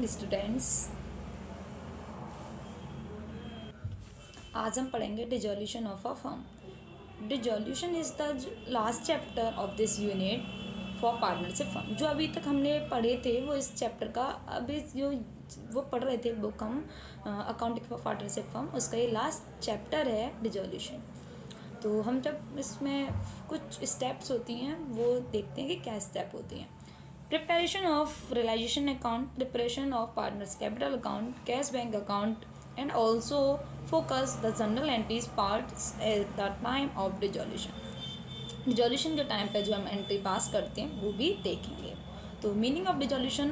Students, आज हम पढ़ेंगे dissolution of a firm. Dissolution is the last chapter of this unit for partnership firm. जो अभी तक हमने पढ़े थे वो इस चैप्टर का अभी जो वो पढ़ रहे थे बुक हम अकाउंटिंग फॉर पार्टनरशिप फर्म, उसका ये लास्ट चैप्टर है डिजोल्यूशन। तो हम जब इसमें कुछ स्टेप्स होती हैं वो देखते हैं कि क्या स्टेप होती हैं। Preparation of realisation account, preparation of partners capital account, cash bank account and also focus the general entries parts at the time of dissolution. Dissolution के टाइम पे जो हम एंट्री पास करते हैं वो भी देखेंगे। तो मीनिंग ऑफ डिजोल्यूशन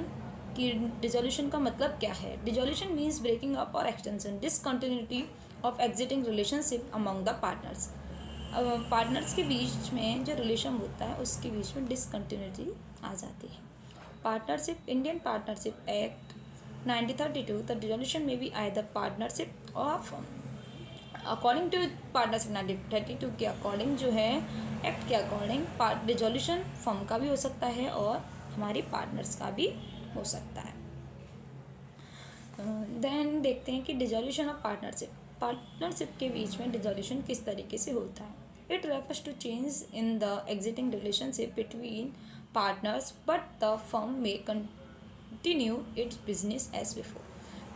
कि डिजोल्यूशन का मतलब क्या है। डिजोल्यूशन मीन्स ब्रेकिंग अप और extension, discontinuity of exiting relationship among the partners. Partners के बीच में जो रिलेशन होता है उसके बीच में डिसकंटिन्यूटी आ जाती है। Partnership, Indian partnership act 1932, the dissolution में बी आइदर पार्टनरशिप और फर्म। अकॉर्डिंग टू पार्टनरशिप 1932 के अकॉर्डिंग जो है एक्ट के अकॉर्डिंग डिजोल्यूशन फर्म का भी हो सकता है और हमारी पार्टनर्स का भी हो सकता है। देन देखते हैं कि डिजोल्यूशन ऑफ पार्टनरशिप, पार्टनरशिप के बीच में डिजोल्यूशन किस तरीके से होता है। It refers to change in the existing relationship between partners but the firm में continue its business as before.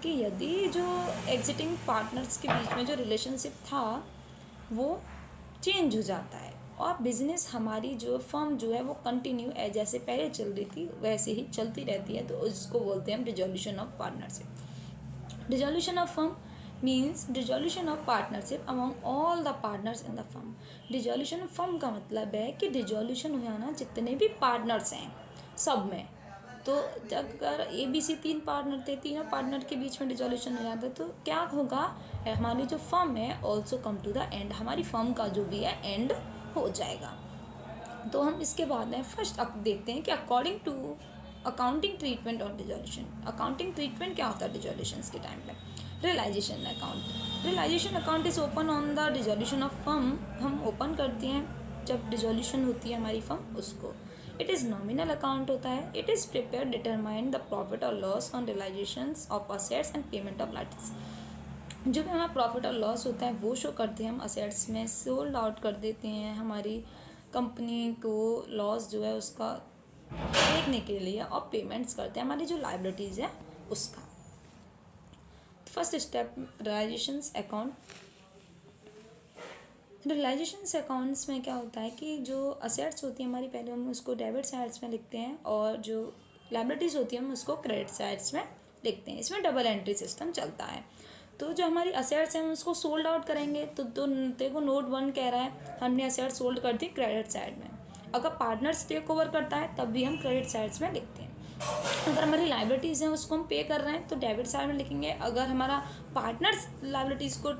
कि यदि जो एग्जिटिंग पार्टनर्स के बीच में जो रिलेशनशिप था वो चेंज हो जाता है और बिजनेस हमारी जो फर्म जो है वो कंटिन्यू जैसे पहले चल रही थी वैसे ही चलती रहती है, तो उसको बोलते हैं हम dissolution of partnership. Dissolution of firm means dissolution of partnership among all the partners in the firm. Dissolution of firm का मतलब है कि डिजोल्यूशन हो जाना जितने भी पार्टनर्स हैं सब में। तो अगर ABC 3 पार्टनर थे, तीनों पार्टनर के बीच में डिजोल्यूशन हो जाता है तो क्या होगा, हमारी जो फर्म है also come to the end, हमारी फर्म का जो भी है एंड हो जाएगा। तो हम इसके बाद में फर्स्ट देखते हैं कि according to accounting treatment of dissolution. Accounting treatment क्या होता है डिजोल्यूशन के टाइम पे। Realisation account, realisation account is open on the dissolution of firm. हम ओपन करते हैं जब डिजोल्यूशन होती है हमारी फर्म उसको। इट इज़ नॉमिनल अकाउंट होता है। It is prepare determine the profit और loss on realisations of assets and payment of licence. जो भी हमारा प्रॉफिट और लॉस होता है वो शो करते हैं हम असेट्स में, सोल्ड आउट कर देते हैं हमारी कंपनी को लॉस जो है उसका देखने के लिए, और पेमेंट्स करते हैं हमारी जो लाइबिलिटीज़ है उसका। First step realisations account. Realisations accounts में क्या होता है कि जो असेट्स होती है हमारी पहले हम उसको डेबिट साइड्स में लिखते हैं और जो लाइबिलिटीज़ होती है हम उसको क्रेडिट साइड्स में लिखते हैं। इसमें डबल एंट्री सिस्टम चलता है। तो जो हमारी असेट्स हैं हम उसको सोल्ड आउट करेंगे तो देखो नोट 1 कह रहा है हमने असेट सोल्ड कर दी क्रेडिट साइड में। अगर पार्टनर्स टेक ओवर करता है तब भी हम क्रेडिट साइड्स में लिखते हैं। अगर हमारी लाइबिलिटीज़ हैं उसको हम पे कर रहे हैं तो डेबिट साइड में लिखेंगे। अगर हमारा पार्टनर्स लाइबिलिटीज़ को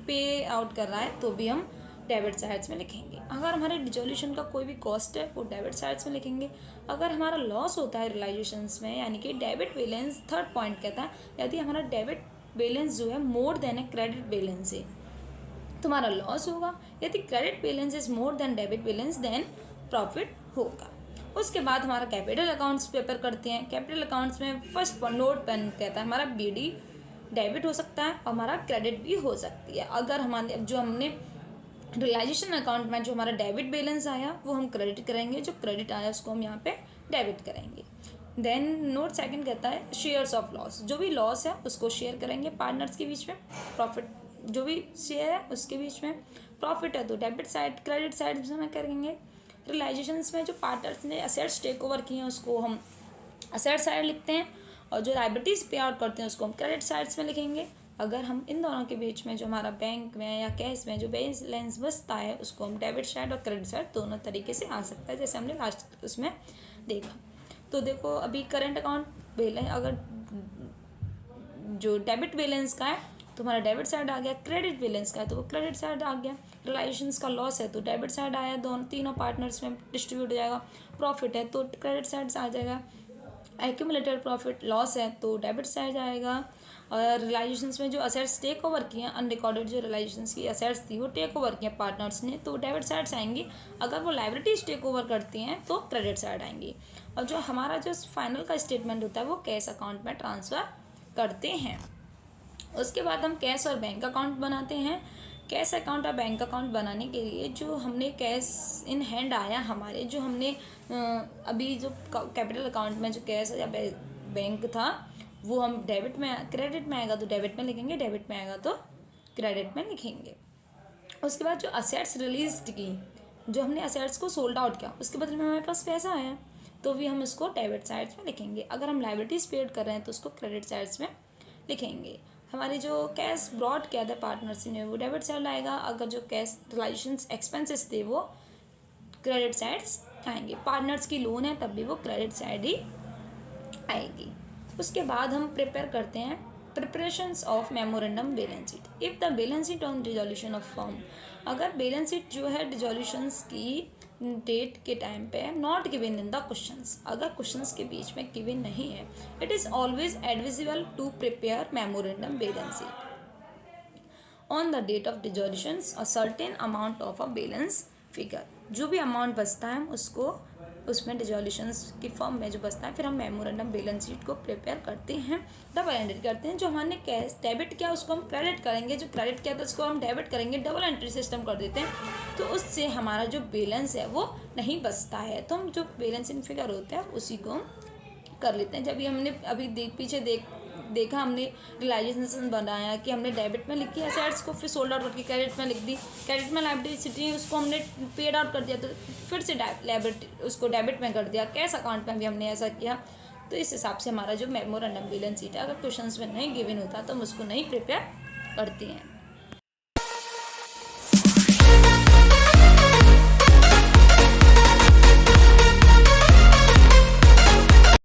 पे आउट कर रहा है तो भी हम डेबिट साइड्स में लिखेंगे। अगर हमारे डिजोल्यूशन का कोई भी कॉस्ट है वो डेबिट साइड्स में लिखेंगे। अगर हमारा लॉस होता है रियलाइजेशंस में यानी कि डेबिट बैलेंस, थर्ड पॉइंट कहता है यदि हमारा डेबिट बैलेंस जो है more than a credit balance है तो हमारा लॉस होगा। यदि credit balance is more than debit balance then profit होगा। उसके बाद हमारा कैपिटल अकाउंट्स पेपर करते हैं। कैपिटल अकाउंट्स में फर्स्ट नोट पेन कहता है हमारा BD डेबिट हो सकता है और हमारा क्रेडिट भी हो सकती है। अगर हमारे जो हमने रियलाइजेशन अकाउंट में जो हमारा डेबिट बैलेंस आया वो हम क्रेडिट करेंगे, जो क्रेडिट आया उसको हम यहाँ पे डेबिट करेंगे। देन नोट सेकंड कहता है शेयर्स ऑफ लॉस, जो भी लॉस है उसको शेयर करेंगे पार्टनर्स के बीच में। प्रॉफिट जो भी शेयर है उसके बीच में। प्रॉफिट है तो डेबिट साइड, क्रेडिट साइड में करेंगे। रियलाइजेशंस में जो पार्टनर्स ने असेट्स टेक ओवर किए हैं उसको हम असेट साइड लिखते हैं और जो लाइबिलिटीज़ पे आउट करते हैं उसको हम क्रेडिट साइड्स में लिखेंगे। अगर हम इन दोनों के बीच में जो हमारा बैंक में या कैश में जो बैलेंस बचता है उसको हम डेबिट साइड और क्रेडिट साइड दोनों तरीके से आ सकता है, जैसे हमने लास्ट उसमें देखा। तो देखो अभी करंट अकाउंट बैलेंस अगर जो डेबिट बैलेंस का है तो हमारा डेबिट साइड आ गया, क्रेडिट बैलेंस का है तो वो क्रेडिट साइड आ गया। रियलाइजेशंस का लॉस है तो डेबिट साइड आया, दोनों तीनों पार्टनर्स में डिस्ट्रीब्यूट हो जाएगा। प्रॉफिट है तो क्रेडिट साइड आ जाएगा। एक्यूमुलेटेड प्रॉफिट लॉस है तो डेबिट साइड आएगा। और रियलाइजेशंस में जो असेट्स टेक ओवर किए हैं, अनरिकॉर्डेड जो रियलाइजेशंस की असेट्स थी वो टेक ओवर किए पार्टनर्स ने, तो डेबिट साइड्स आएंगी। अगर वो लाइबिलिटीज टेक ओवर करती हैं तो क्रेडिट साइड आएंगी। और जो हमारा जो फाइनल का स्टेटमेंट होता है वो कैश अकाउंट में ट्रांसफ़र करते हैं। उसके बाद हम कैश और बैंक अकाउंट बनाते हैं। कैश अकाउंट और बैंक अकाउंट बनाने के लिए जो हमने कैश इन हैंड आया हमारे, जो हमने अभी जो कैपिटल अकाउंट में जो कैश या बैंक था वो हम डेबिट में, क्रेडिट में आएगा तो डेबिट में लिखेंगे, डेबिट में आएगा तो क्रेडिट में लिखेंगे। उसके बाद जो असेट्स रिलीज की, जो हमने असेट्स को सोल्ड आउट किया, उसके बदले में हमारे पास पैसा आया तो भी हम उसको डेबिट साइड्स में लिखेंगे। अगर हम लाइबिलिटीज पेड कर रहे हैं तो उसको क्रेडिट साइड्स में लिखेंगे। हमारे जो कैश ब्रॉड किया था पार्टनर्स ने वो डेबिट साइड आएगा। अगर जो कैश रिलेशंस एक्सपेंसेस थे वो क्रेडिट साइड्स आएंगे। पार्टनर्स की लोन है तब भी वो क्रेडिट साइड ही आएगी। उसके बाद हम प्रिपेयर करते हैं preparations of memorandum balance sheet. If the balance sheet on dissolution of firm, अगर बैलेंस शीट जो है डिजोल्यूशंस की डेट के टाइम पे not given in the questions, अगर क्वेश्चंस के बीच में गिवन नहीं है, it is always advisable to prepare memorandum balance sheet on the date of dissolutions a certain amount of a balance figure. जो भी अमाउंट बचता है उसको उसमें डिजोल्यूशंस की फॉर्म में जो बचता है फिर हम मेमोरेंडम बैलेंस शीट को प्रिपेयर करते हैं, डबल एंट्री करते हैं। जो हमने कैश डेबिट किया उसको हम क्रेडिट करेंगे, जो क्रेडिट किया था उसको हम डेबिट करेंगे, डबल एंट्री सिस्टम कर देते हैं। तो उससे हमारा जो बैलेंस है वो नहीं बचता है, तो हम जो बैलेंसिंग फिगर होता है उसी को हम कर लेते हैं। जब ये हमने अभी पीछे देखा हमने रियलाइजेशन बनाया कि हमने डेबिट में लिखी असेट्स को, फिर सोल्ड आउट करके क्रेडिट में लिख दी, क्रेडिट में लायबिलिटी उसको हमने पेड आउट कर दिया तो फिर से लायबिलिटी उसको डेबिट में कर दिया। कैश अकाउंट में भी हमने ऐसा किया। तो इस हिसाब से हमारा जो मेमोरेंडम बैलेंस शीट है अगर क्वेश्चंस में नहीं गिवन होता तो हम उसको नहीं प्रिपेयर करते हैं।